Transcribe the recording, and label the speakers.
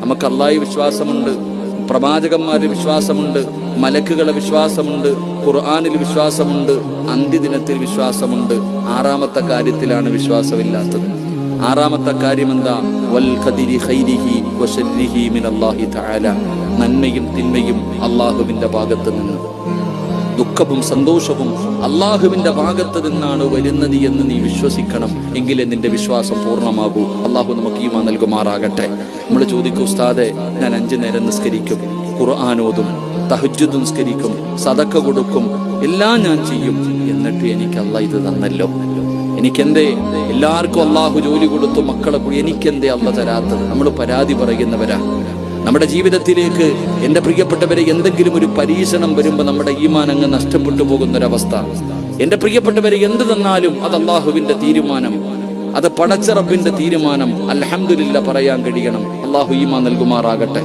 Speaker 1: നമുക്ക് അല്ലാഹുവിൽ വിശ്വാസമുണ്ട്, പ്രവാചകന്മാരിൽ വിശ്വാസമുണ്ട്, മലക്കുകളെ വിശ്വാസമുണ്ട്, ഖുർആനിൽ വിശ്വാസമുണ്ട്, അന്ത്യദിനത്തിൽ വിശ്വാസമുണ്ട്. ആറാമത്തെ കാര്യത്തിലാണ് വിശ്വാസമില്ലാത്തത്. ആറാമത്തെ കാര്യം എന്താ? വൽ ഖദരി ഖൈരിഹി വശർരിഹി മിനല്ലാഹി തആല. നന്മയും തിന്മയും അല്ലാഹുവിന്റെ ഭാഗത്ത് നിന്ന്, ദുഃഖവും സന്തോഷവും അല്ലാഹുവിന്റെ ഭാഗത്ത് നിന്നാണ് വരുന്നത് എന്ന് നീ വിശ്വസിക്കണം. എങ്കിലേ നിന്റെ വിശ്വാസം പൂർണ്ണമാകൂ. അല്ലാഹു നമുക്ക് ഈമാൻ നൽകുമാറാകട്ടെ. നമ്മൾ ചോദിക്കും, ഉസ്താദെ, ഞാൻ 5 നേരം നിസ്കരിക്കും, ഖുർആൻ ഓതും, തഹജ്ജുദ് നിസ്കരിക്കും, സദഖ കൊടുക്കും, എല്ലാം ഞാൻ ചെയ്യും, എന്നിട്ട് എനിക്ക് അല്ലാഹ് ഇത് തന്നല്ലോ, എനിക്കെന്തേ? എല്ലാവർക്കും അല്ലാഹു ജോലി കൊടുത്തു, മക്കളെ കൂടി, എനിക്കെന്തേ അല്ലാഹ് തരാത്തത്? നമ്മൾ പരാതി പറയുന്നവരാ. നമ്മുടെ ജീവിതത്തിലേക്ക് എൻ്റെ പ്രിയപ്പെട്ടവരെ എന്തെങ്കിലും ഒരു പരീക്ഷണം വരുമ്പോൾ നമ്മുടെ ഈമാൻ അങ്ങ് നഷ്ടപ്പെട്ടു പോകുന്നൊരവസ്ഥ. എൻ്റെ പ്രിയപ്പെട്ടവരെ എന്ത് തന്നാലും അത് അല്ലാഹുവിൻ്റെ തീരുമാനം, അത് പടച്ച റബ്ബിന്റെ തീരുമാനം. അൽഹംദുലില്ലാഹ് പറയാൻ കഴിയണം. അല്ലാഹു ഈമാൻ നൽകുമാറാകട്ടെ.